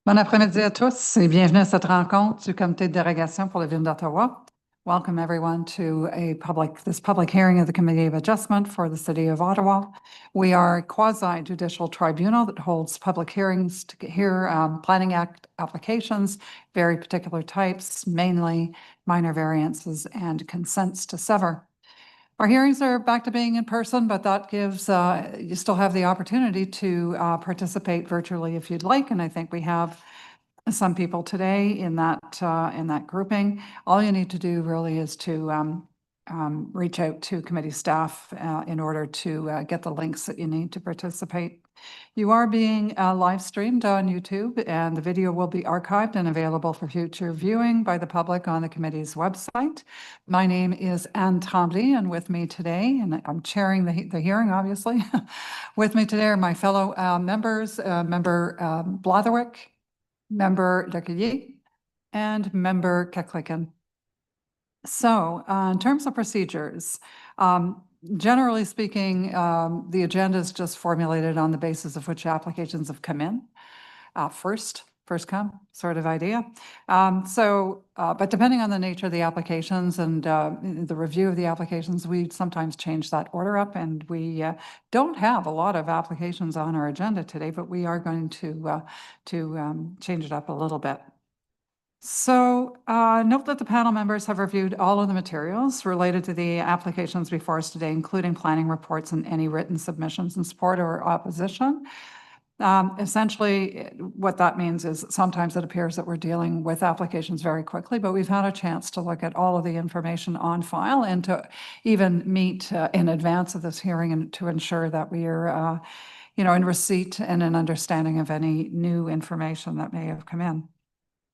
Bon après-midi à tous et bienvenue à cette rencontre du comité de dérogation pour la Ville d'Ottawa. Welcome everyone to this public hearing of the Committee of Adjustment for the City of Ottawa. We are a quasi-judicial tribunal that holds public hearings to hear Planning Act applications, very particular types, mainly minor variances and consents to sever. Our hearings are back to being in person, but that gives, you still have the opportunity to participate virtually if you'd like, and I think we have some people today in that grouping. All you need to do really is to reach out to committee staff in order to get the links that you need to participate. You are being live streamed on YouTube, and the video will be archived and available for future viewing by the public on the committee's website. My name is Anne Tremblay, and with me today, and I'm chairing the hearing, obviously. With me today are my fellow members, Member Blatherwick, Member Lecuyer, and Member Keklikan. So in terms of procedures, generally speaking, the agenda is just formulated on the basis of which applications have come in. First come sort of idea. But depending on the nature of the applications and the review of the applications, we sometimes change that order up, and we don't have a lot of applications on our agenda today, but we are going to change it up a little bit. So note that the panel members have reviewed all of the materials related to the applications before us today, including planning reports and any written submissions in support or opposition. Essentially, what that means is sometimes it appears that we're dealing with applications very quickly, but we've had a chance to look at all of the information on file and to even meet in advance of this hearing and to ensure that we are, in receipt and an understanding of any new information that may have come in.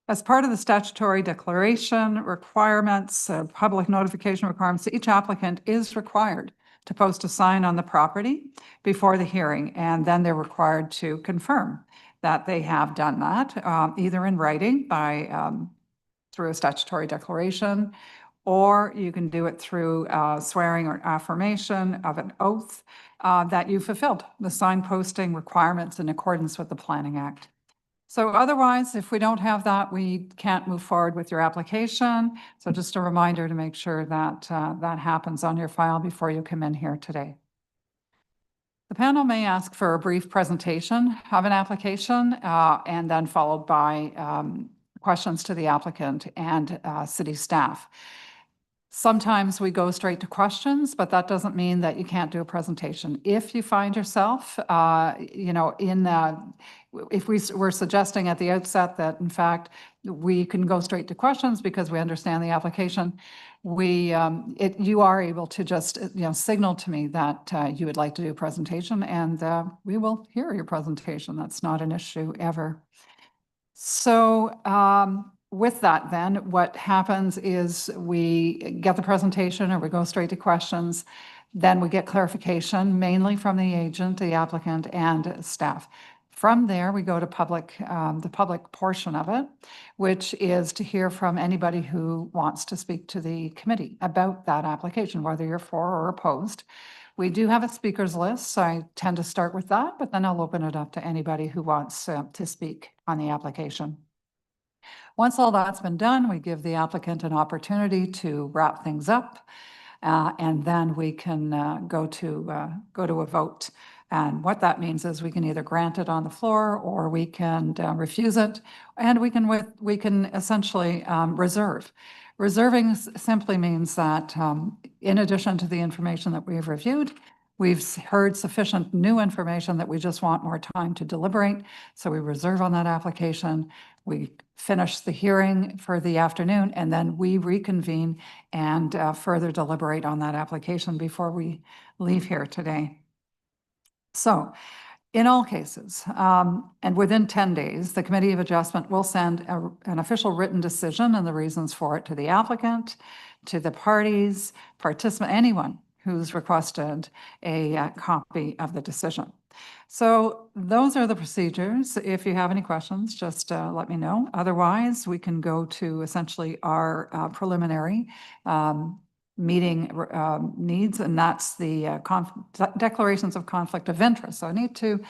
As part of the statutory declaration requirements, public notification requirements, each applicant is required to post a sign on the property before the hearing, and then they're required to confirm that they have done that, either in writing through a statutory declaration, or you can do it through swearing or affirmation of an oath that you fulfilled the sign posting requirements in accordance with the Planning Act. So otherwise, if we don't have that, we can't move forward with your application. So just a reminder to make sure that that happens on your file before you come in here today. The panel may ask for a brief presentation of an application and then followed by questions to the applicant and city staff. Sometimes we go straight to questions, but that doesn't mean that you can't do a presentation. If you find yourself, if we're suggesting at the outset that, in fact, we can go straight to questions because we understand the application, you are able to just, signal to me that you would like to do a presentation, and we will hear your presentation. That's not an issue ever. So, with that, then, what happens is we get the presentation or we go straight to questions. Then we get clarification, mainly from the agent, the applicant, and staff. From there, we go to the public portion of it, which is to hear from anybody who wants to speak to the committee about that application, whether you're for or opposed. We do have a speakers list, so I tend to start with that, but then I'll open it up to anybody who wants to speak on the application. Once all that's been done, we give the applicant an opportunity to wrap things up, and then we can go to a vote. And what that means is we can either grant it on the floor or we can refuse it, and we can essentially reserve. Reserving simply means that in addition to the information that we've reviewed, we've heard sufficient new information that we just want more time to deliberate. So we reserve on that application. We finish the hearing for the afternoon, and then we reconvene and further deliberate on that application before we leave here today. So in all cases, and within 10 days, the Committee of Adjustment will send an official written decision and the reasons for it to the applicant, to the parties, participant, anyone who's requested a copy of the decision. So those are the procedures. If you have any questions, just let me know. Otherwise, we can go to essentially our preliminary meeting needs, and that's the declarations of conflict of interest. So I need to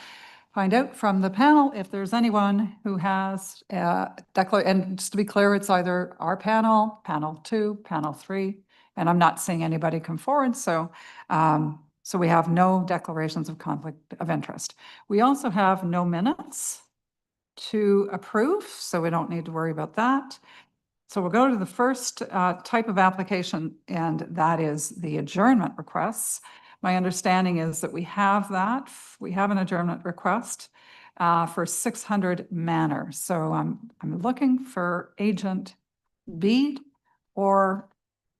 find out from the panel if there's anyone who has and just to be clear, it's either our panel, panel 2, panel 3, and I'm not seeing anybody come forward, so so we have no declarations of conflict of interest. We also have no minutes to approve, so we don't need to worry about that. So we'll go to the first type of application, and that is the adjournment requests. My understanding is that we have that. We have an adjournment request for 600 Manor. So I'm looking for Agent Bede or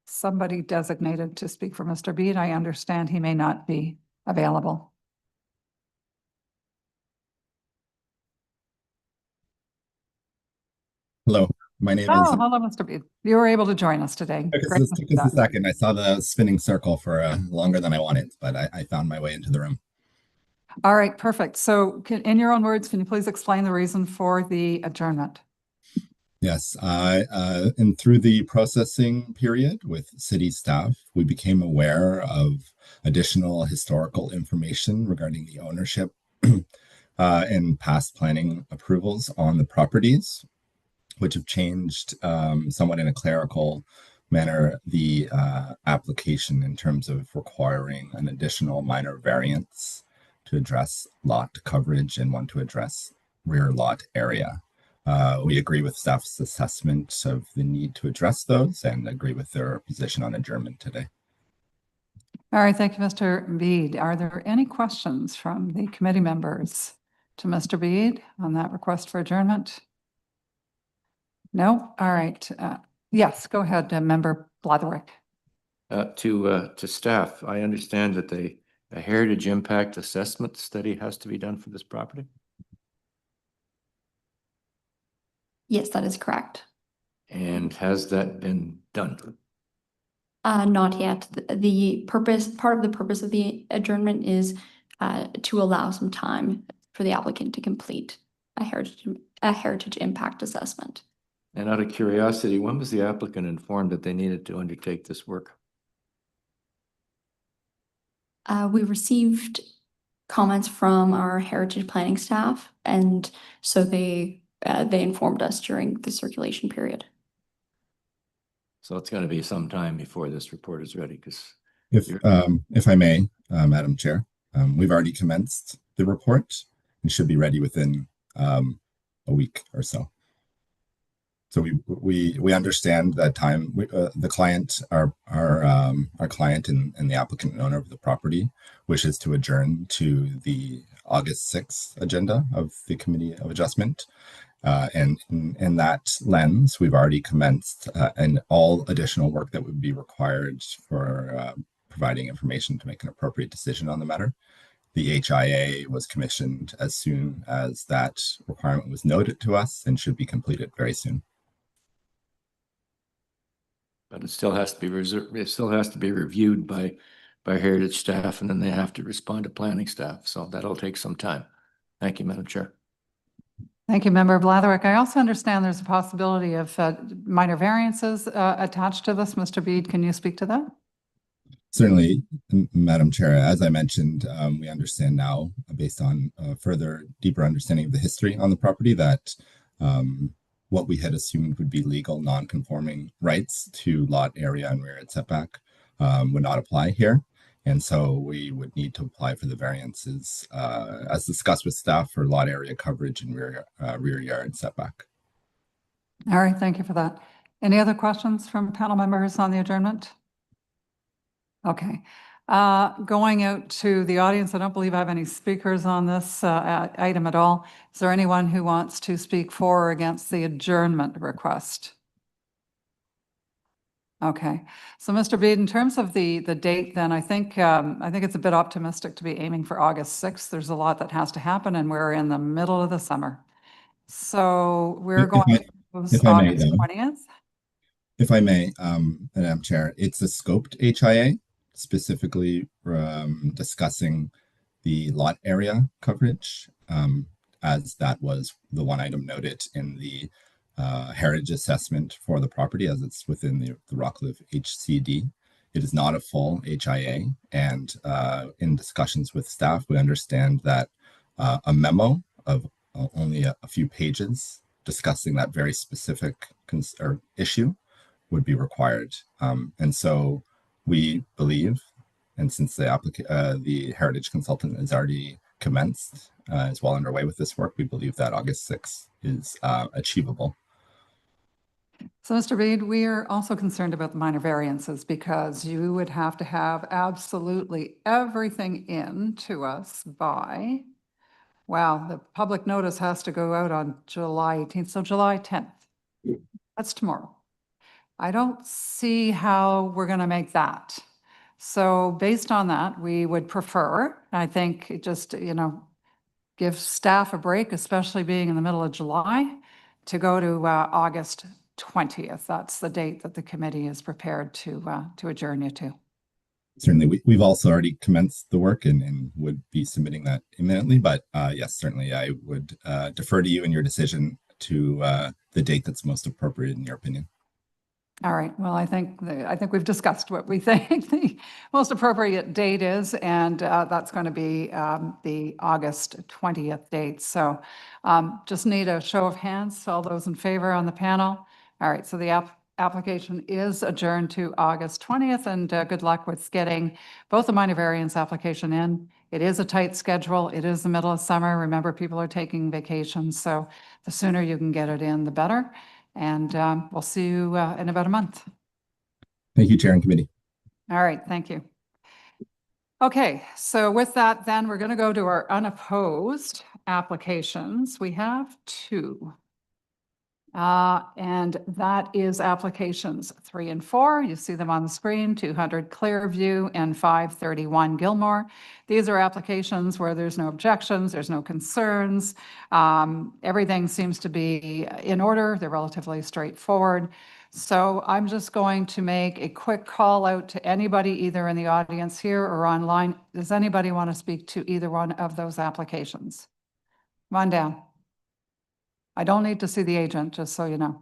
somebody designated to speak for Mr. Bede. I understand he may not be available. Hello, my name is. Hello, Mr. Bede. You were able to join us today. This took us a second. I saw the spinning circle for longer than I wanted, but I found my way into the room. All right, perfect. So in your own words, can you please explain the reason for the adjournment? Yes, and through the processing period with city staff, we became aware of additional historical information regarding the ownership and past planning approvals on the properties, which have changed somewhat in a clerical manner the application in terms of requiring an additional minor variance to address lot coverage and one to address rear lot area. We agree with staff's assessment of the need to address those and agree with their position on adjournment today. All right, thank you, Mr. Bede. Are there any questions from the committee members to Mr. Bede on that request for adjournment? No? All right. Yes, go ahead, Member Blatherwick. To staff, I understand that a heritage impact assessment study has to be done for this property? Yes, that is correct. And has that been done? Not yet. The purpose, part of the purpose of the adjournment is to allow some time for the applicant to complete a heritage impact assessment. And out of curiosity, when was the applicant informed that they needed to undertake this work? We received comments from our heritage planning staff, and so they informed us during the circulation period. So it's going to be some time before this report is ready, because if I may, Madam Chair, we've already commenced the report and should be ready within a week or so. So we understand that time. The client, our client and the applicant and owner of the property wishes to adjourn to the August 6th agenda of the Committee of Adjustment. And in that lens, we've already commenced and all additional work that would be required for providing information to make an appropriate decision on the matter. The HIA was commissioned as soon as that requirement was noted to us and should be completed very soon. But it still has to be it still has to be reviewed by heritage staff, and then they have to respond to planning staff. So that'll take some time. Thank you, Madam Chair. Thank you, Member Blatherwick. I also understand there's a possibility of minor variances attached to this. Mr. Bede, can you speak to that? Certainly, Madam Chair. As I mentioned, we understand now, based on further deeper understanding of the history on the property, that what we had assumed would be legal non-conforming rights to lot area and rear yard setback would not apply here. And so we would need to apply for the variances as discussed with staff for lot area coverage and rear yard setback. All right, thank you for that. Any other questions from panel members on the adjournment? Okay. Going out to the audience, I don't believe I have any speakers on this item at all. Is there anyone who wants to speak for or against the adjournment request? Okay, so Mr. Bede, in terms of the date, then I think it's a bit optimistic to be aiming for August 6th. There's a lot that has to happen, and we're in the middle of the summer. So we're going to August 20th. If I may, Madam Chair, it's a scoped HIA, specifically discussing the lot area coverage, as that was the one item noted in the heritage assessment for the property, as it's within the Rockcliffe HCD. It is not a full HIA, and in discussions with staff, we understand that a memo of only a few pages discussing that very specific or issue would be required. And so we believe, and since the heritage consultant has already commenced, is well underway with this work, we believe that August 6th is achievable. So, Mr. Bede, we are also concerned about the minor variances because you would have to have absolutely everything in to us by, wow, the public notice has to go out on July 18th, so July 10th. That's tomorrow. I don't see how we're going to make that. So based on that, we would prefer, I think, just, give staff a break, especially being in the middle of July, to go to August 20th. That's the date that the committee is prepared to adjourn you to. Certainly, we've also already commenced the work and would be submitting that imminently. But yes, certainly I would defer to you in your decision to the date that's most appropriate in your opinion. All right. Well, I think we've discussed what we think the most appropriate date is, and that's going to be the August 20th date. So just need a show of hands. All those in favor on the panel. All right. So the application is adjourned to August 20th, and good luck with getting both the minor variance application in. It is a tight schedule. It is the middle of summer. Remember, people are taking vacations. So the sooner you can get it in, the better. And we'll see you in about a month. Thank you, Chair and Committee. All right, thank you. Okay, so with that, then we're going to go to our unopposed applications. We have two. And that is applications 3 and 4. You see them on the screen, 200 Clearview and 531 Gilmour. These are applications where there's no objections, there's no concerns. Everything seems to be in order. They're relatively straightforward. So I'm just going to make a quick call out to anybody, either in the audience here or online. Does anybody want to speak to either one of those applications? Come on down. I don't need to see the agent, just so you know.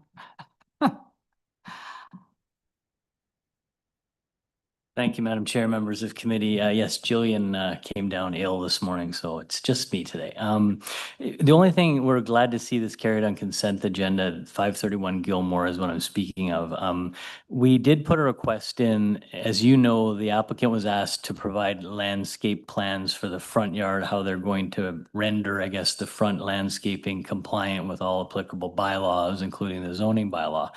Thank you, Madam Chair, members of committee. Yes, Jillian came down ill this morning, so it's just me today. The only thing, we're glad to see this carried on consent agenda. 531 Gilmour is what I'm speaking of. We did put a request in. As you know, the applicant was asked to provide landscape plans for the front yard, how they're going to render, I guess, the front landscaping compliant with all applicable bylaws, including the zoning bylaw.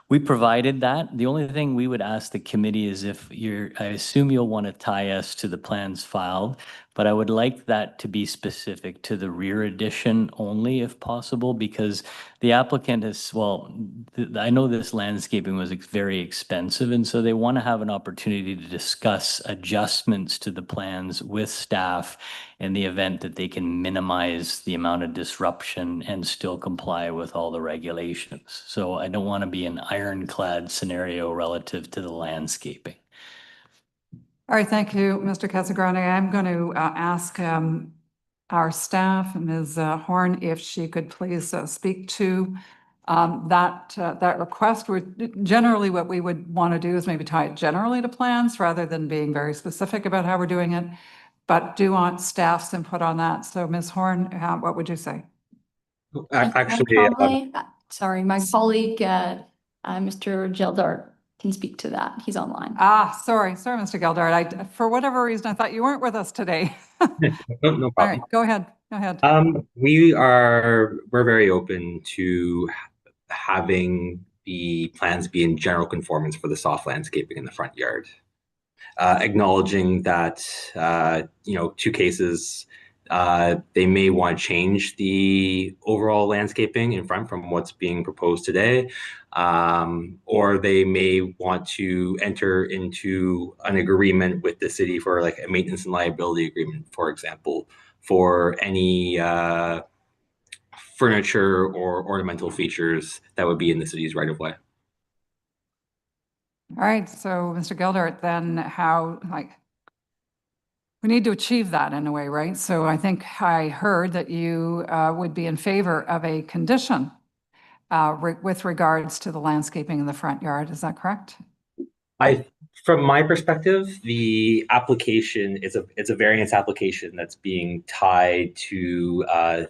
We provided that. The only thing we would ask the committee is if I assume you'll want to tie us to the plans filed, but I would like that to be specific to the rear addition only if possible, because the applicant is, I know this landscaping was very expensive, and so they want to have an opportunity to discuss adjustments to the plans with staff in the event that they can minimize the amount of disruption and still comply with all the regulations. So I don't want to be an ironclad scenario relative to the landscaping. All right, thank you, Mr. Casagrande. I'm going to ask our staff, Ms. Horn, if she could please speak to that request. Generally, what we would want to do is maybe tie it generally to plans rather than being very specific about how we're doing it, but do want staff's input on that. So Ms. Horn, what would you say? Actually, sorry, my colleague, Mr. Gildart, can speak to that. He's online. Sorry, Mr. Gildart. For whatever reason, I thought you weren't with us today. No problem. All right, go ahead. We're very open to having the plans be in general conformance for the soft landscaping in the front yard. Acknowledging that, two cases, they may want to change the overall landscaping in front from what's being proposed today, or they may want to enter into an agreement with the city for like a maintenance and liability agreement, for example, for any furniture or ornamental features that would be in the city's right of way. All right, so Mr. Gildart, then we need to achieve that in a way, right? So I think I heard that you would be in favor of a condition with regards to the landscaping in the front yard. Is that correct? I From my perspective, the application is a variance application that's being tied to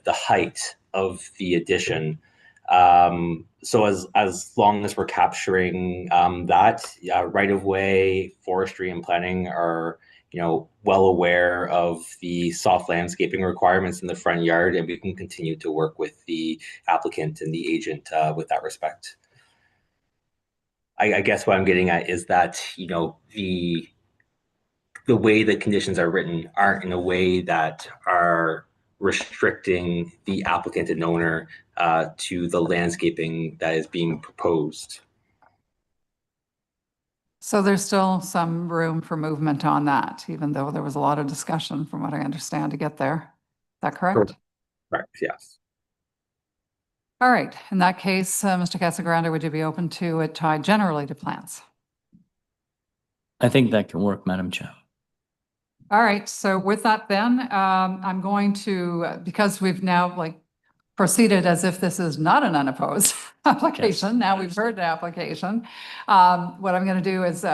the height of the addition. So as long as we're capturing that, right of way, forestry, and planning are well aware of the soft landscaping requirements in the front yard, and we can continue to work with the applicant and the agent with that respect. I guess what I'm getting at is that, the way the conditions are written aren't in a way that are restricting the applicant and owner to the landscaping that is being proposed. So there's still some room for movement on that, even though there was a lot of discussion, from what I understand, to get there. Is that correct? Correct, yes. All right. In that case, Mr. Casagrande, would you be open to it tied generally to plans? I think that can work, Madam Chair. All right. So with that then, I'm going to, because we've now proceeded as if this is not an unopposed application. Yes. Now we've heard the application. What I'm going to do is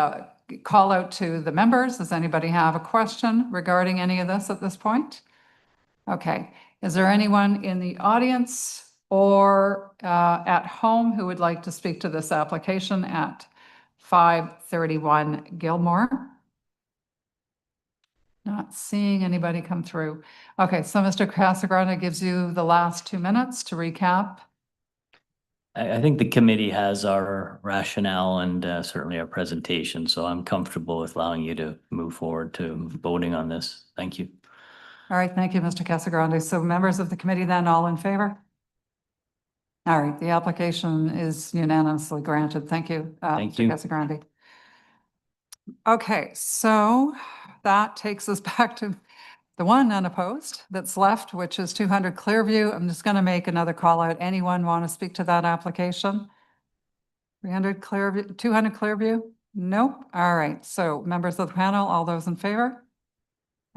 call out to the members. Does anybody have a question regarding any of this at this point? Okay. Is there anyone in the audience or at home who would like to speak to this application at 531 Gilmour? Not seeing anybody come through. Okay, so Mr. Casagrande gives you the last 2 minutes to recap. I think the committee has our rationale and certainly our presentation, so I'm comfortable with allowing you to move forward to voting on this. Thank you. All right, thank you, Mr. Casagrande. So members of the committee then, all in favor? All right, the application is unanimously granted. Thank you, Thank Mr. you. Casagrande. Okay, so that takes us back to the one unopposed that's left, which is 200 Clearview. I'm just going to make another call out. Anyone want to speak to that application? 300 Clearview, 200 Clearview? Nope. All right. So members of the panel, all those in favor?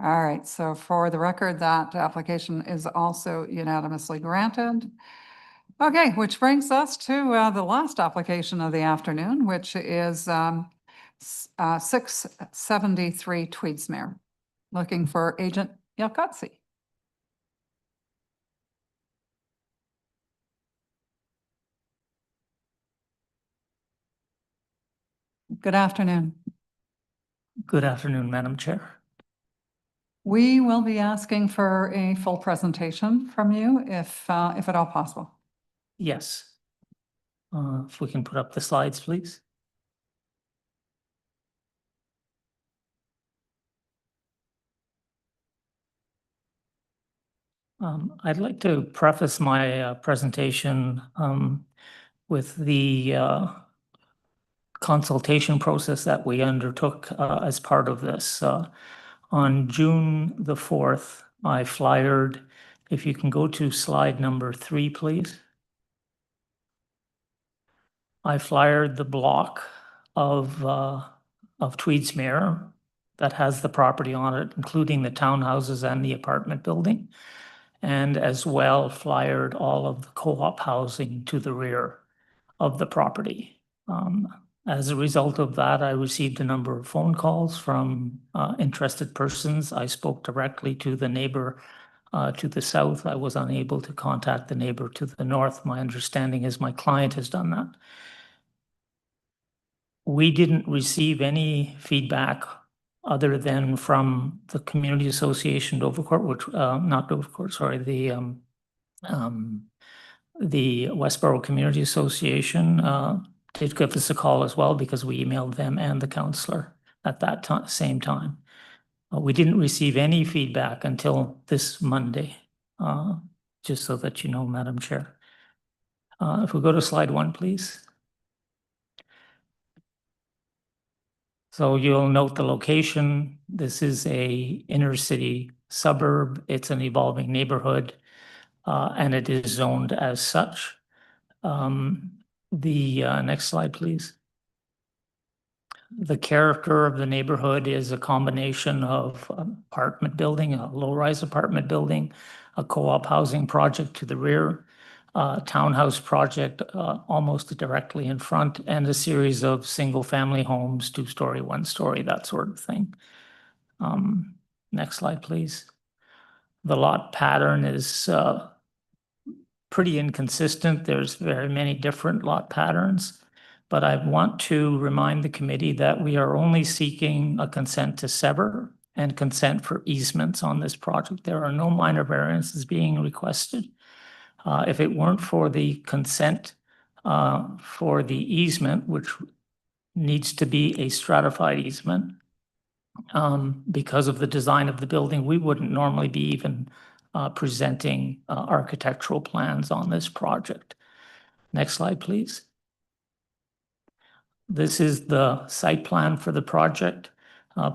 All right. So for the record, that application is also unanimously granted. Okay, which brings us to the last application of the afternoon, which is 673 Tweedsmuir, looking for Agent Yelkotsi. Good afternoon. Good afternoon, Madam Chair. We will be asking for a full presentation from you if at all possible. Yes. If we can put up the slides, please. I'd like to preface my presentation with the consultation process that we undertook as part of this. On June the 4th, I flyered, if you can go to slide number 3, please. I flyered the block of Tweedsmuir that has the property on it, including the townhouses and the apartment building, and as well flyered all of the co-op housing to the rear of the property. As a result of that, I received a number of phone calls from interested persons. I spoke directly to the neighbor to the south. I was unable to contact the neighbor to the north. My understanding is my client has done that. We didn't receive any feedback other than from the Community Association Dovercourt, which not Dovercourt, sorry, the Westboro Community Association did give us a call as well, because we emailed them and the councillor at that same time. We didn't receive any feedback until this Monday, just so that you know, Madam Chair. If we go to slide 1, please. So you'll note the location. This is a inner city suburb. It's an evolving neighborhood, and it is zoned as such. The next slide, please. The character of the neighborhood is a combination of apartment building, a low-rise apartment building, a co-op housing project to the rear, townhouse project almost directly in front, and a series of single-family homes, 2-story, 1-story, that sort of thing. Next slide, please. The lot pattern is pretty inconsistent. There's very many different lot patterns, but I want to remind the committee that we are only seeking a consent to sever and consent for easements on this project. There are no minor variances being requested. If it weren't for the consent for the easement, which needs to be a stratified easement, because of the design of the building, we wouldn't normally be even presenting architectural plans on this project. Next slide, please. This is the site plan for the project.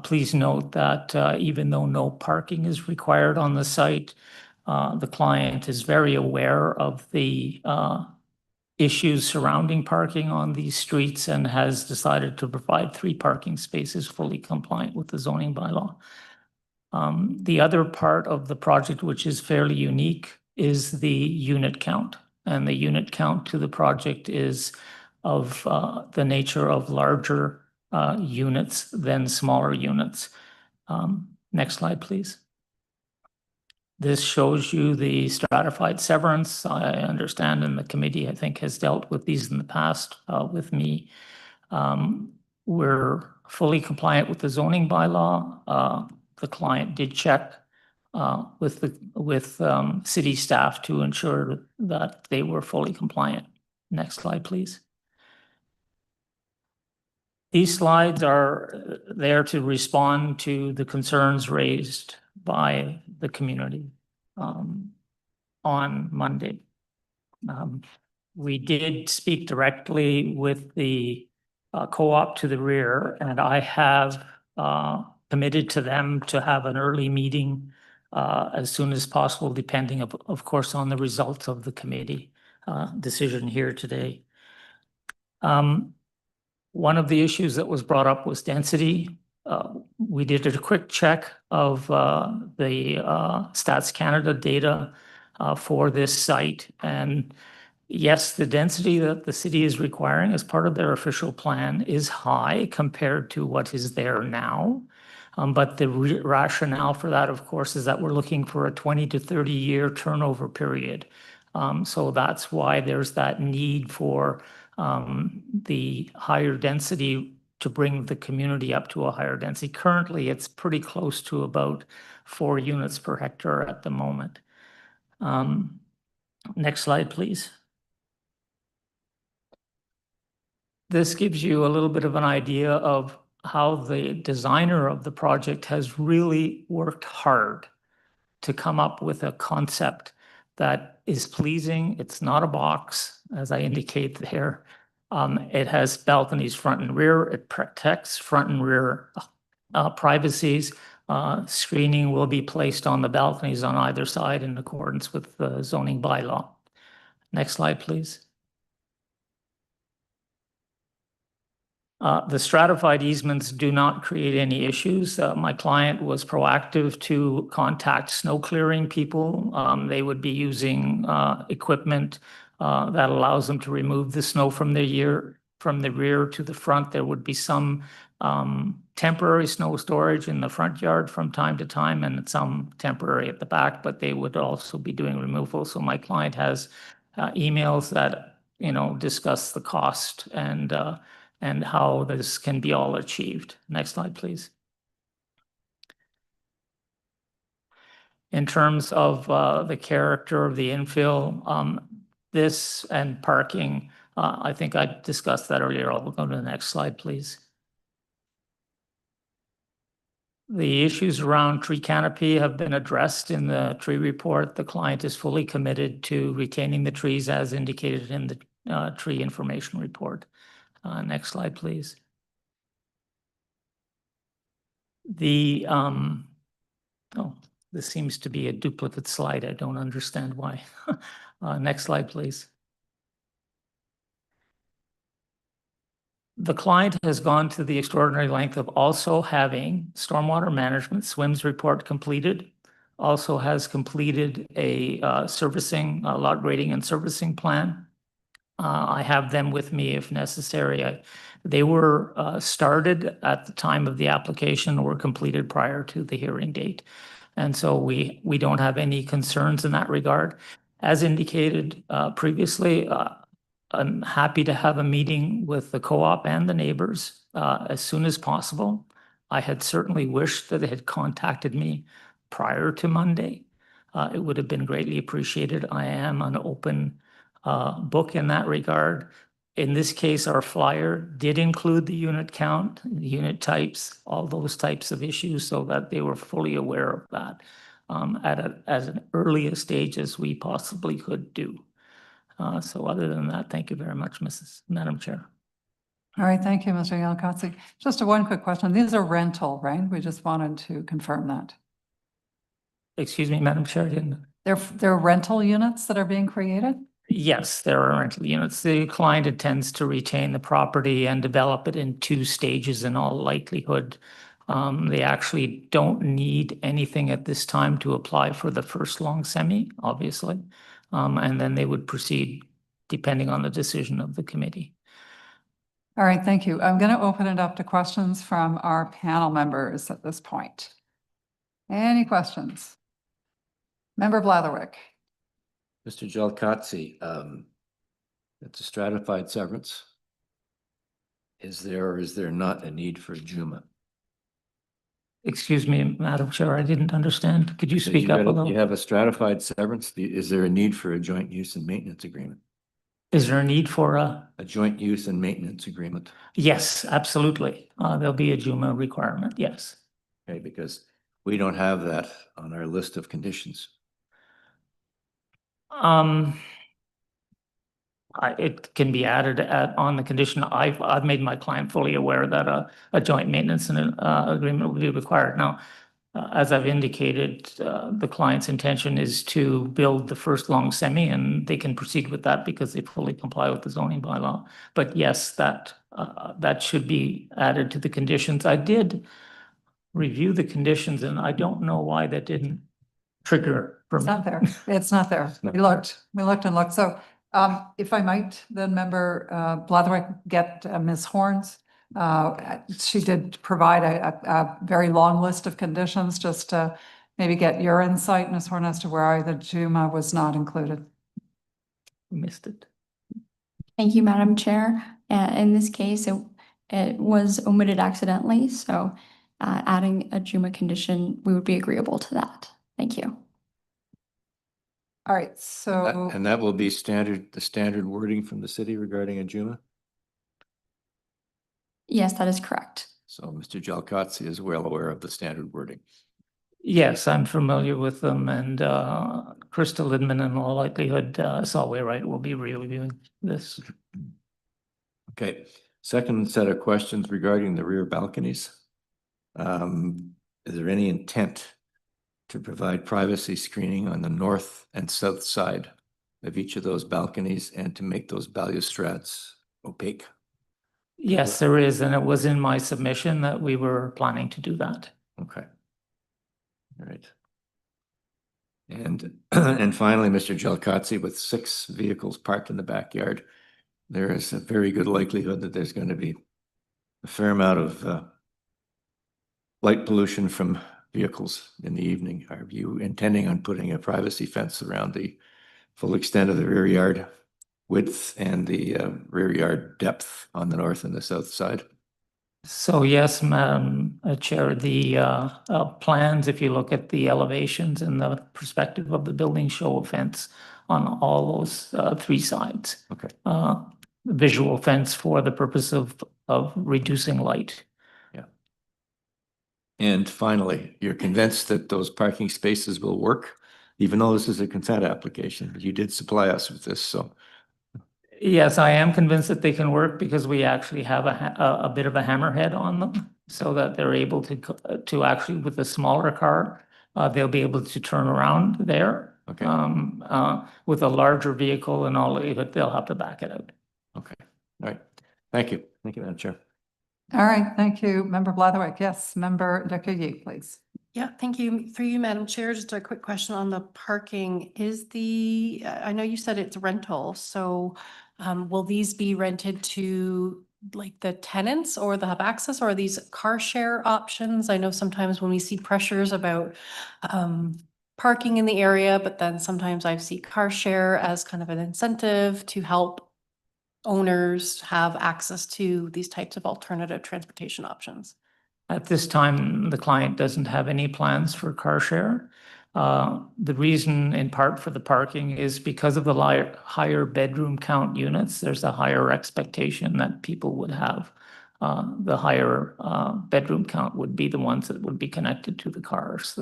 Please note that even though no parking is required on the site, the client is very aware of the issues surrounding parking on these streets and has decided to provide 3 parking spaces fully compliant with the zoning bylaw. The other part of the project, which is fairly unique, is the unit count. And the unit count to the project is of the nature of larger units than smaller units. Next slide, please. This shows you the stratified severance. I understand, and the committee, I think, has dealt with these in the past with me. We're fully compliant with the zoning bylaw. The client did check with city staff to ensure that they were fully compliant. Next slide, please. These slides are there to respond to the concerns raised by the community on Monday. We did speak directly with the co-op to the rear, and I have committed to them to have an early meeting as soon as possible, depending of course on the results of the committee decision here today. One of the issues that was brought up was density. We did a quick check of the Stats Canada data for this site. And yes, the density that the city is requiring as part of their official plan is high compared to what is there now. But the rationale for that, of course, is that we're looking for a 20 to 30 year turnover period. So that's why there's that need for the higher density to bring the community up to a higher density. Currently, it's pretty close to about 4 units per hectare at the moment. Next slide, please. This gives you a little bit of an idea of how the designer of the project has really worked hard to come up with a concept that is pleasing. It's not a box, as I indicate there. It has balconies front and rear. It protects front and rear privacies. Screening will be placed on the balconies on either side in accordance with the zoning bylaw. Next slide, please. The stratified easements do not create any issues. My client was proactive to contact snow clearing people. They would be using equipment that allows them to remove the snow from the rear to the front. There would be some temporary snow storage in the front yard from time to time and some temporary at the back, but they would also be doing removal. So my client has emails that, discuss the cost and how this can be all achieved. Next slide, please. In terms of the character of the infill, this and parking, I think I discussed that earlier. I'll go to the next slide, please. The issues around tree canopy have been addressed in the tree report. The client is fully committed to retaining the trees as indicated in the tree information report. Next slide, please. This seems to be a duplicate slide. I don't understand why. Next slide, please. The client has gone to the extraordinary length of also having stormwater management SWIMS report completed, also has completed a servicing, lot rating and servicing plan. I have them with me if necessary. They were started at the time of the application or were completed prior to the hearing date. And so we don't have any concerns in that regard. As indicated previously, I'm happy to have a meeting with the co-op and the neighbors as soon as possible. I had certainly wished that they had contacted me prior to Monday. It would have been greatly appreciated. I am an open book in that regard. In this case, our flyer did include the unit count, the unit types, all those types of issues, so that they were fully aware of that as an early stage as we possibly could do. So other than that, thank you very much, Madam Chair. All right, thank you, Mr. Yalkowski. Just one quick question. These are rental, right? We just wanted to confirm that. Excuse me, Madam Chair, I didn't. They're rental units that are being created? Yes, there are rental units. The client intends to retain the property and develop it in 2 stages in all likelihood. They actually don't need anything at this time to apply for the first long semi, obviously. And then they would proceed depending on the decision of the committee. All right, thank you. I'm going to open it up to questions from our panel members at this point. Any questions? Member Blatherwick. Mr. Jalkatsi, it's a stratified severance. Is there or is there not a need for Juma? Excuse me, Madam Chair, I didn't understand. Could you So speak up a little? You have a stratified severance. Is there a need for a joint use and maintenance agreement? Is there a need for a? A joint use and maintenance agreement? Yes, absolutely. There'll be a JUMA requirement, yes. Okay, because we don't have that on our list of conditions. It can be added on the condition. I've made my client fully aware that a joint maintenance and agreement will be required. Now, as I've indicated, the client's intention is to build the first long semi, and they can proceed with that because they fully comply with the zoning bylaw. But yes, that should be added to the conditions. I did review the conditions, and I don't know why that didn't trigger for It's me. not there. It's not there. not We looked and looked. So if I might, then Member Blatherwick, get Ms. Horns. She did provide a very long list of conditions, just to maybe get your insight, Ms. Horn, as to why the JUMA was not included. Missed it. Thank you, Madam Chair. In this case, it was omitted accidentally, so adding a JUMA condition, we would be agreeable to that. Thank you. All right, so And that will be the standard wording from the city regarding a Juma? Yes, that is correct. So Mr. Jalkatsi is well aware of the standard wording. Yes, I'm familiar with them, and Krista Lidman, in all likelihood, Solway Wright will be reviewing this. Okay, second set of questions regarding the rear balconies. Is there any intent to provide privacy screening on the north and south side of each of those balconies and to make those balustrades opaque? Yes, there is, and it was in my submission that we were planning to do that. Okay. All right. And and finally, Mr. Jalkatsi, with 6 vehicles parked in the backyard, there is a very good likelihood that there's going to be a fair amount of light pollution from vehicles in the evening. Are you intending on putting a privacy fence around the full extent of the rear yard width and the rear yard depth on the north and the south side? So yes, Madam Chair, the plans, if you look at the elevations and the perspective of the building, show a fence on all those 3 sides. Okay. Visual fence for the purpose of reducing light. Yeah. And finally, you're convinced that those parking spaces will work, even though this is a consent application, but you did supply us with this, so. Yes, I am convinced that they can work because we actually have a bit of a hammerhead on them, so that they're able to actually, with a smaller car, they'll be able to turn around there. Okay. With a larger vehicle and all, they'll have to back it out. Okay. All right. Thank you. Thank you, Madam Chair. all right, thank you, Member Blatherwick. Yes, Member Decuyer, please. Yeah, thank you. Through you, Madam Chair, just a quick question on the parking. I know you said it's rental, so will these be rented to like the tenants or they'll have access, or are these car share options? I know sometimes when we see pressures about parking in the area, but then sometimes I see car share as kind of an incentive to help owners have access to these types of alternative transportation options. At this time, the client doesn't have any plans for car share. The reason in part for the parking is because of the higher bedroom count units, there's a higher expectation that people would have. The higher bedroom count would be the ones that would be connected to the cars.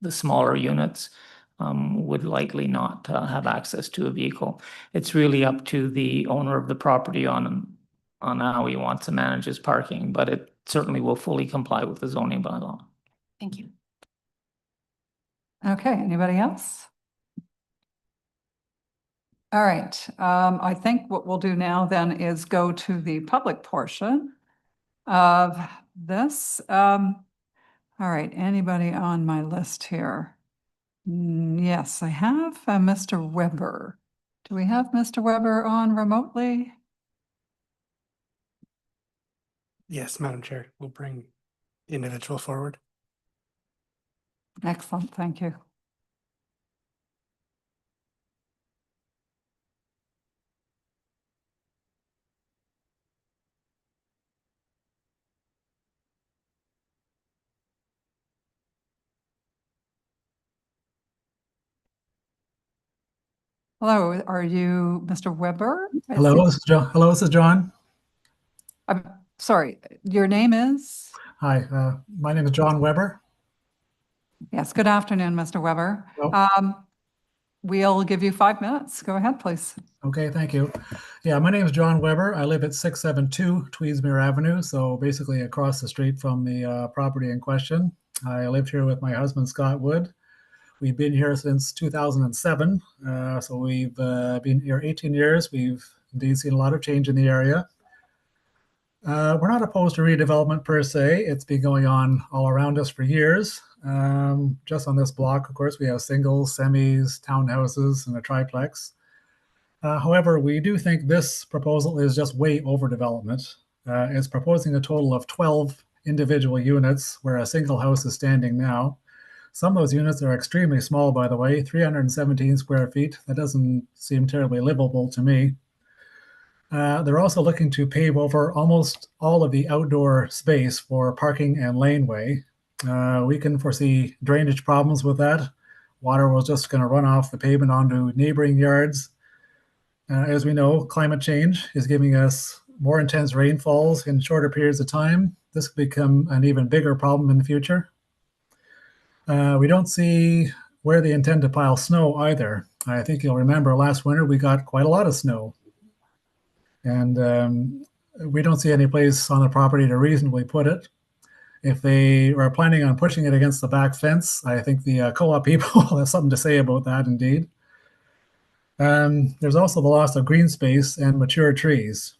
The smaller units would likely not have access to a vehicle. It's really up to the owner of the property on how he wants to manage his parking, but it certainly will fully comply with the zoning bylaw. Thank you. Okay, anybody else? All right, I think what we'll do now then is go to the public portion of this. All right, anybody on my list here? Yes, I have Mr. Weber. Do we have Mr. Weber on remotely? Yes, Madam Chair, we'll bring the individual forward. Excellent, thank you. Hello, are you Mr. Weber? Hello, this is John. Hello, this is John. I'm sorry, your name is? Hi, my name is John Weber. Yes, good afternoon, Mr. Weber. Hello. We'll give you 5 minutes. Go ahead, please. Okay, thank you. Yeah, my name is John Weber. I live at 672 Tweedsmuir Avenue, so basically across the street from the property in question. I lived here with my husband, Scott Wood. We've been here since 2007, so we've been here 18 years. We've indeed seen a lot of change in the area. We're not opposed to redevelopment per se. It's been going on all around us for years. Just on this block, of course, we have singles, semis, townhouses, and a triplex. However, we do think this proposal is just way over development. It's proposing a total of 12 individual units where a single house is standing now. Some of those units are extremely small, by the way, 317 square feet. That doesn't seem terribly livable to me. They're also looking to pave over almost all of the outdoor space for parking and laneway. We can foresee drainage problems with that. Water was just going to run off the pavement onto neighboring yards. As we know, climate change is giving us more intense rainfalls in shorter periods of time. This could become an even bigger problem in the future. We don't see where they intend to pile snow either. I think you'll remember last winter we got quite a lot of snow. And we don't see any place on the property to reasonably put it. If they are planning on pushing it against the back fence, I think the co-op people have something to say about that indeed. There's also the loss of green space and mature trees.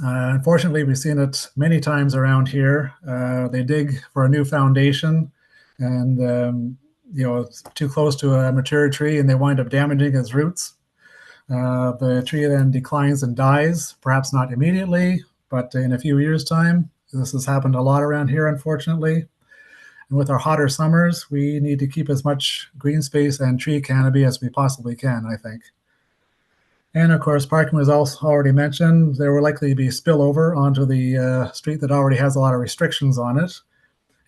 Unfortunately, we've seen it many times around here. They dig for a new foundation and it's too close to a mature tree and they wind up damaging its roots. The tree then declines and dies, perhaps not immediately, but in a few years' time. This has happened a lot around here, unfortunately. And with our hotter summers, we need to keep as much green space and tree canopy as we possibly can, I think. And of course, parking was also already mentioned. There will likely be spillover onto the street that already has a lot of restrictions on it.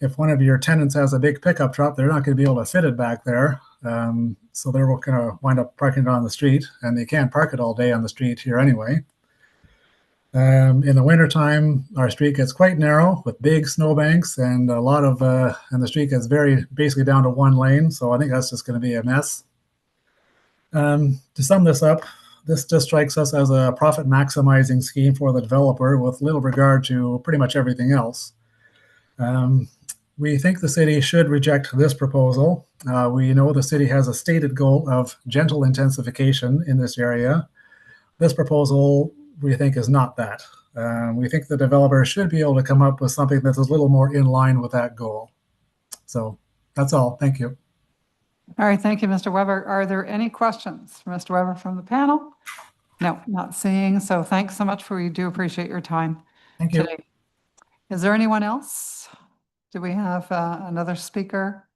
If one of your tenants has a big pickup truck, they're not going to be able to fit it back there. So they're going to wind up parking it on the street, and they can't park it all day on the street here anyway. In the wintertime, our street gets quite narrow with big snowbanks and a lot of, and the street gets basically down to one lane. So I think that's just going to be a mess. To sum this up, this just strikes us as a profit maximizing scheme for the developer with little regard to pretty much everything else. We think the city should reject this proposal. We know the city has a stated goal of gentle intensification in this area. This proposal, we think, is not that. We think the developer should be able to come up with something that's a little more in line with that goal. So That's all. Thank you. All right, thank you, Mr. Weber. Are there any questions for Mr. Weber from the panel? No, not seeing. So thanks so much we do appreciate your time Thank you. today. Is there anyone else? Do we have another speaker?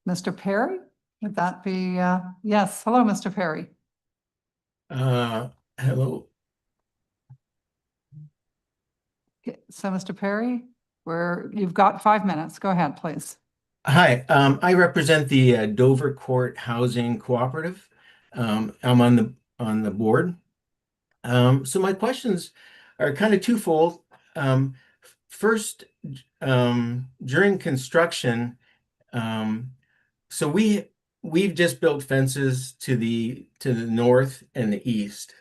Mr. Perry? Would that be, yes. Hello, Mr. Perry. Hello. Okay, so Mr. Perry, you've got 5 minutes. Go ahead, please. Hi, I represent the Dover Court Housing Cooperative. I'm on the board. So my questions are kind of twofold. First, during construction, so we've just built fences to the north and the east,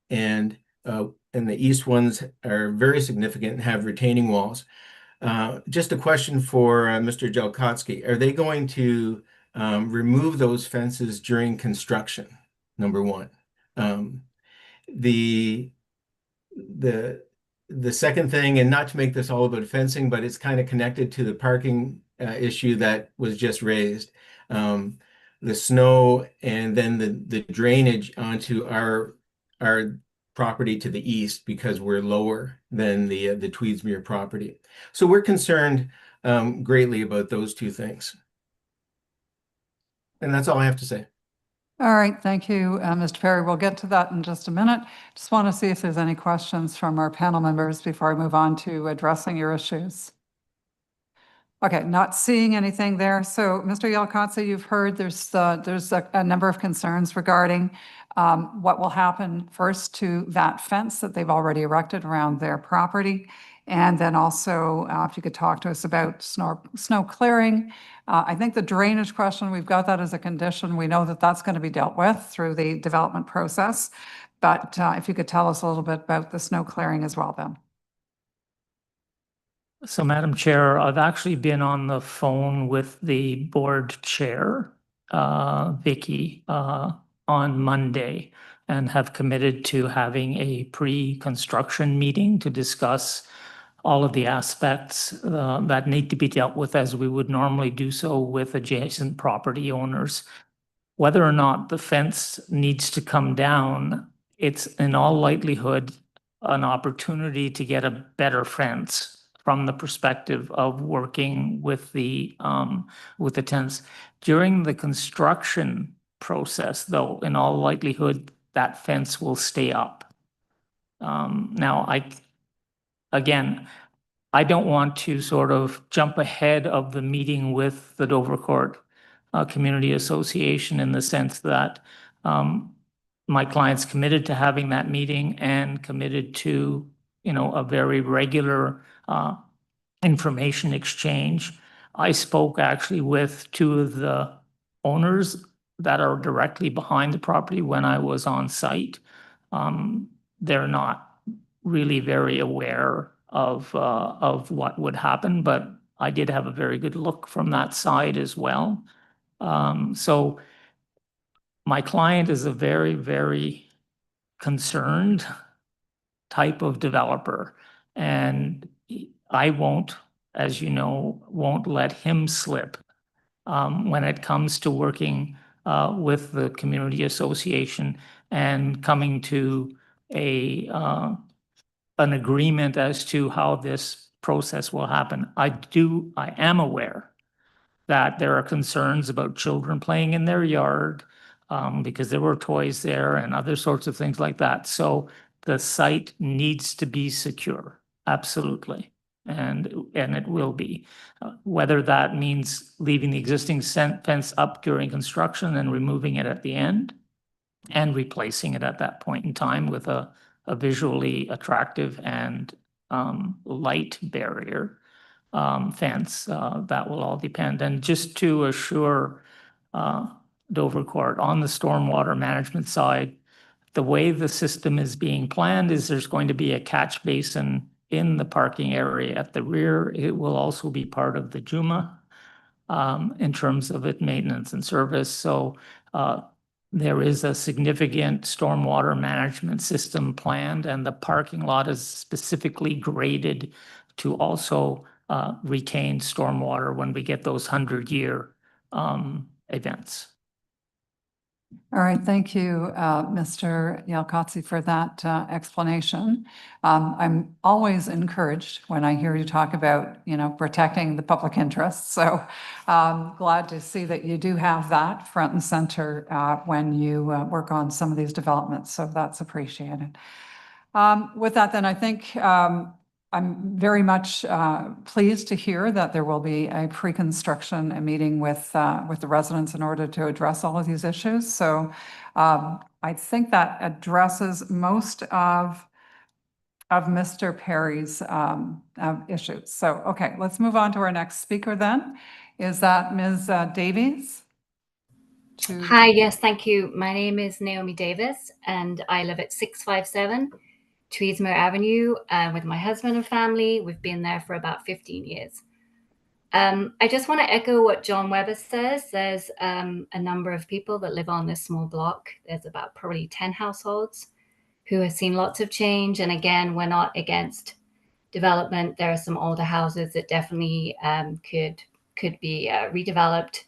and the east ones are very significant and have retaining walls. Just a question for Mr. Jelkotsky. Are they going to remove those fences during construction? Number one. The second thing, and not to make this all about fencing, but it's kind of connected to the parking issue that was just raised. The snow and then the drainage onto our property to the east, because we're lower than the Tweedsmuir property. So we're concerned greatly about those two things. And that's all I have to say. All right, thank you, Mr. Perry. We'll get to that in just a minute. Just want to see if there's any questions from our panel members before I move on to addressing your issues. Okay, not seeing anything there. So, Mr. Jelkotsky, you've heard there's a number of concerns regarding what will happen first to that fence that they've already erected around their property. And then also, if you could talk to us about snow clearing. I think the drainage question, we've got that as a condition. We know that that's going to be dealt with through the development process. But if you could tell us a little bit about the snow clearing as well, then. So, Madam Chair, I've actually been on the phone with the board chair, Vicky, on Monday, and have committed to having a pre-construction meeting to discuss all of the aspects that need to be dealt with as we would normally do so with adjacent property owners. Whether or not the fence needs to come down, it's in all likelihood an opportunity to get a better fence from the perspective of working with the tenants. During the construction process, though, in all likelihood, that fence will stay up. Now, I don't want to sort of jump ahead of the meeting with the Dover Court Community Association, in the sense that my client's committed to having that meeting and committed to, a very regular information exchange. I spoke actually with two of the owners that are directly behind the property when I was on site. They're not really very aware of what would happen, but I did have a very good look from that side as well. So my client is a very, very concerned type of developer, and I won't, as you know, won't let him slip when it comes to working with the community association and coming to an agreement as to how this process will happen. I am aware that there are concerns about children playing in their yard because there were toys there and other sorts of things like that. So the site needs to be secure, absolutely. And it will be. Whether that means leaving the existing fence up during construction and removing it at the end and replacing it at that point in time with a visually attractive and light barrier fence, that will all depend. And just to assure Dover Court, on the stormwater management side, the way the system is being planned is there's going to be a catch basin in the parking area at the rear. It will also be part of the JUMA in terms of its maintenance and service. So there is a significant stormwater management system planned, and the parking lot is specifically graded to also retain stormwater when we get those 100-year events. All right, thank you, Mr. Yalkotzi, for that explanation. I'm always encouraged when I hear you talk about, protecting the public interest. So glad to see that you do have that front and center when you work on some of these developments. So that's appreciated. With that, then I think I'm very much pleased to hear that there will be a pre-construction meeting with the residents in order to address all of these issues. So I think that addresses most of Mr. Perry's issues. So, okay, let's move on to our next speaker then. Is that Ms. Davies? Hi, yes, thank you. My name is Naomi Davis, and I live at 657 Tweedsmuir Avenue with my husband and family. We've been there for about 15 years. I just want to echo what John Weber says. There's a number of people that live on this small block. There's about probably 10 households who have seen lots of change. And again, we're not against development. There are some older houses that definitely could be redeveloped.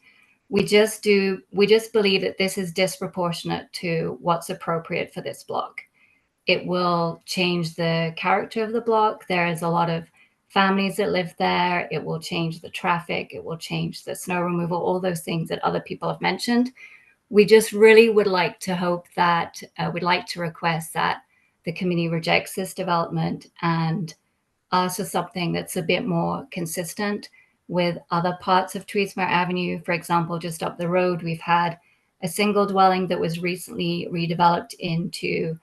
We just believe that this is disproportionate to what's appropriate for this block. It will change the character of the block. There is a lot of families that live there. It will change the traffic. It will change the snow removal, all those things that other people have mentioned. We just really would like to hope that, we'd like to request that the committee rejects this development and asks for something that's a bit more consistent with other parts of Tweedsmuir Avenue. For example, just up the road, we've had a single dwelling that was recently redeveloped into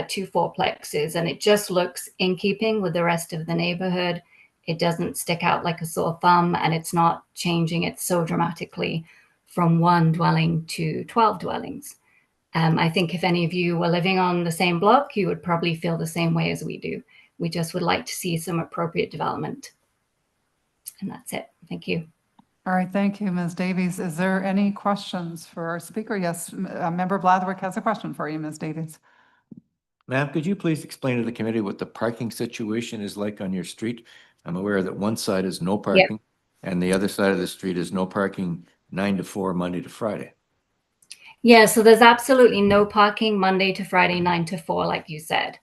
2 fourplexes, and it just looks in keeping with the rest of the neighborhood. It doesn't stick out like a sore thumb, and it's not changing it so dramatically from 1 dwelling to 12 dwellings. I think if any of you were living on the same block, you would probably feel the same way as we do. We just would like to see some appropriate development. And that's it. Thank you. All right, thank you, Ms. Davies. Is there any questions for our speaker? Yes, Member Blatherwick has a question for you, Ms. Davies. Ma'am, could you please explain to the committee what the parking situation is like on your street? I'm aware that one side is no parking and the other side of the street is no parking 9 to 4, Monday to Friday. Yeah, so there's absolutely no parking Monday to Friday, 9 to 4, like you said,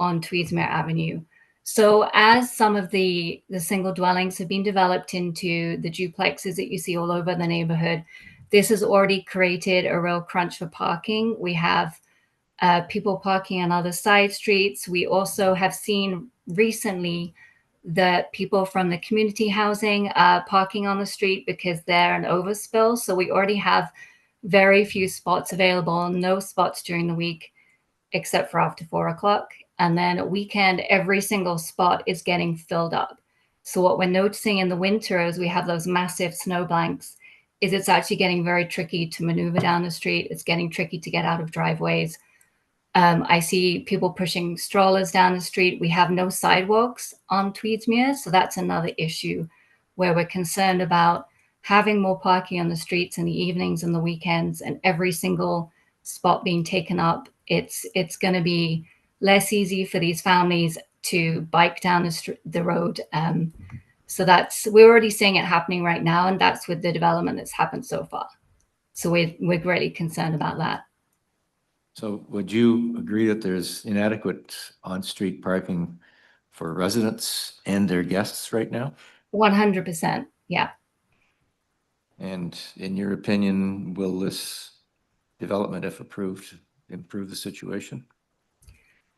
on Tweedsmuir Avenue. So as some of the single dwellings have been developed into the duplexes that you see all over the neighborhood, this has already created a real crunch for parking. We have people parking on other side streets. We also have seen recently that people from the community housing are parking on the street because they're an overspill. So we already have very few spots available, no spots during the week, except for after 4 o'clock. And then at weekend, every single spot is getting filled up. So what we're noticing in the winter as we have those massive snow banks is it's actually getting very tricky to maneuver down the street. It's getting tricky to get out of driveways. I see people pushing strollers down the street. We have no sidewalks on Tweedsmuir, so that's another issue where we're concerned about having more parking on the streets in the evenings and the weekends, and every single spot being taken up. It's going to be less easy for these families to bike down the road. So we're already seeing it happening right now, and that's with the development that's happened so far. So we're greatly concerned about that. So would you agree that there's inadequate on-street parking for residents and their guests right now? 100%, yeah. And in your opinion, will this development, if approved, improve the situation?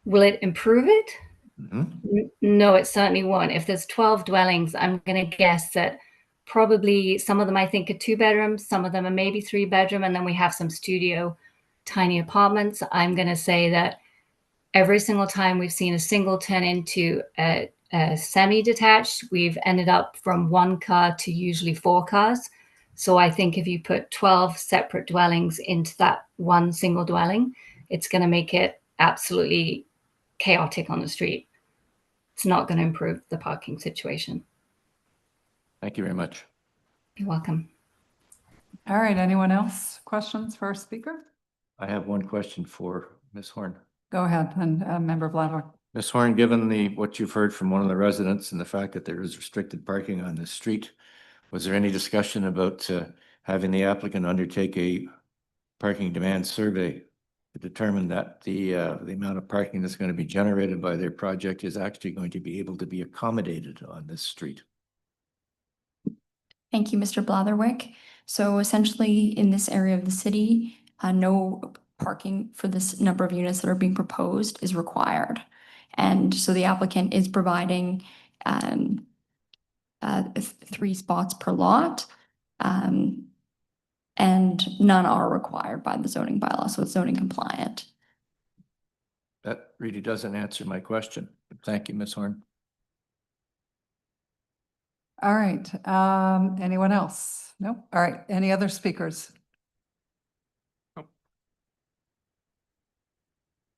Will it improve it? Mm-hmm. No, it certainly won't. If there's 12 dwellings, I'm going to guess that probably some of them I think are 2 bedrooms, some of them are maybe 3 bedroom, and then we have some studio tiny apartments. I'm going to say that every single time we've seen a single turn into a semi-detached, we've ended up from 1 car to usually 4 cars. So I think if you put 12 separate dwellings into that one single dwelling, it's going to make it absolutely chaotic on the street. It's not going to improve the parking situation. Thank you very much. You're welcome. All right, anyone else? Questions for our speaker? I have one question for Ms. Horn. Go ahead, and Member Blador. Ms. Horn, given what you've heard from one of the residents and the fact that there is restricted parking on this street, was there any discussion about having the applicant undertake a parking demand survey to determine that the amount of parking that's going to be generated by their project is actually going to be able to be accommodated on this street? Thank you, Mr. Blatherwick. So essentially, in this area of the city, no parking for this number of units that are being proposed is required. And so the applicant is providing 3 spots per lot, and none are required by the zoning bylaw, so it's zoning compliant. That really doesn't answer my question. Thank you, Ms. Horn. All right, anyone else? No? All right, any other speakers?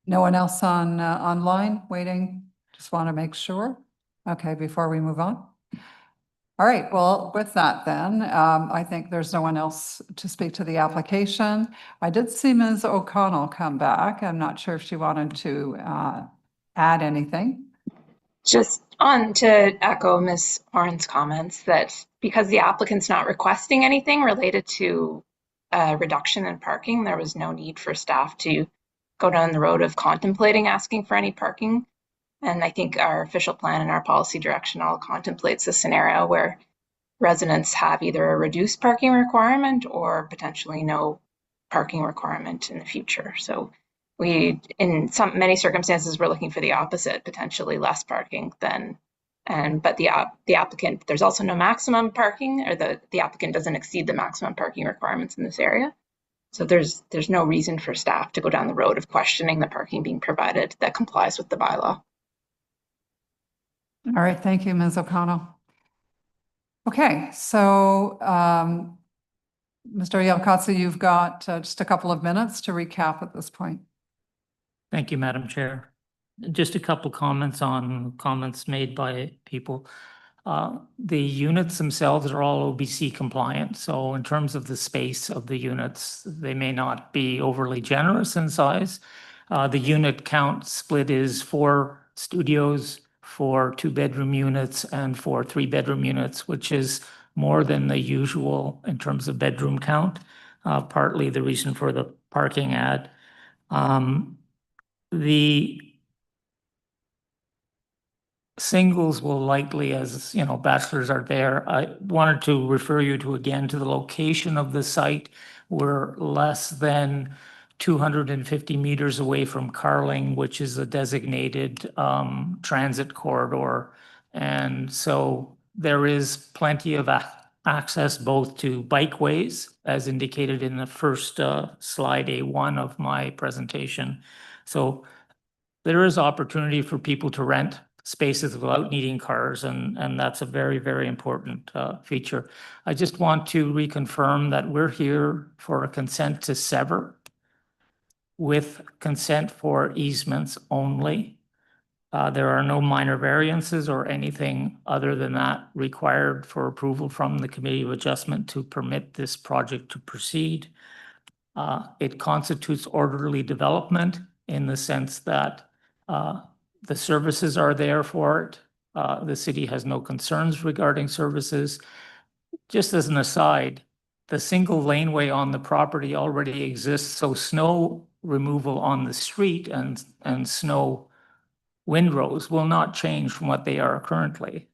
No one else on online waiting? Just want to make sure. Okay, before we move on. All right, well, with that then, I think there's no one else to speak to the application. I did see Ms. O'Connell come back. I'm not sure if she wanted to add anything. Just on to echo Ms. Horn's comments that because the applicant's not requesting anything related to a reduction in parking, there was no need for staff to go down the road of contemplating asking for any parking. And I think our official plan and our policy direction all contemplates a scenario where residents have either a reduced parking requirement or potentially no parking requirement in the future. So we, in many circumstances, we're looking for the opposite, potentially less parking than, but the applicant, there's also no maximum parking, or the applicant doesn't exceed the maximum parking requirements in this area. So there's no reason for staff to go down the road of questioning the parking being provided that complies with the bylaw. All right, thank you, Ms. O'Connell. Okay, so Mr. Yalkatsi, you've got just a couple of minutes to recap at this point. Thank you, Madam Chair. Just a couple comments on comments made by people. The units themselves are all OBC compliant. So in terms of the space of the units, they may not be overly generous in size. The unit count split is 4 studios, 4 2-bedroom units, and 4 3-bedroom units, which is more than the usual in terms of bedroom count, partly the reason for the parking ad. The singles will likely, as you know, bachelors are there. I wanted to refer you to again to the location of the site. We're less than 250 meters away from Carling, which is a designated transit corridor. And so there is plenty of access both to bikeways, as indicated in the first slide A1 of my presentation. So there is opportunity for people to rent spaces without needing cars, and that's a very, very important feature. I just want to reconfirm that we're here for a consent to sever with consent for easements only. There are no minor variances or anything other than that required for approval from the Committee of Adjustment to permit this project to proceed. It constitutes orderly development in the sense that the services are there for it. The city has no concerns regarding services. Just as an aside, the single laneway on the property already exists, so snow removal on the street and snow windrows will not change from what they are currently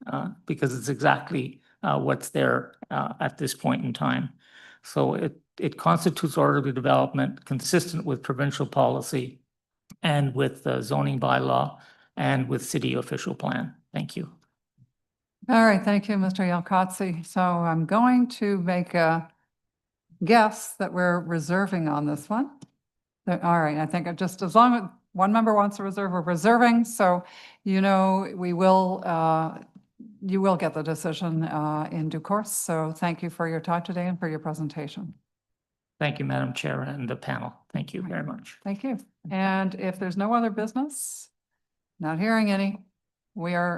because it's exactly what's there at this point in time. So it constitutes orderly development consistent with provincial policy and with the zoning bylaw and with city official plan. Thank you. All right, thank you, Mr. Yalkatsi. So I'm going to make a guess that we're reserving on this one. All right, I think just as long as one member wants to reserve, we're reserving. So, you know, we will, you will get the decision in due course. So thank you for your time today and for your presentation. Thank you, Madam Chair and the panel. Thank you very much. Thank you. And if there's no other business, not hearing any, we are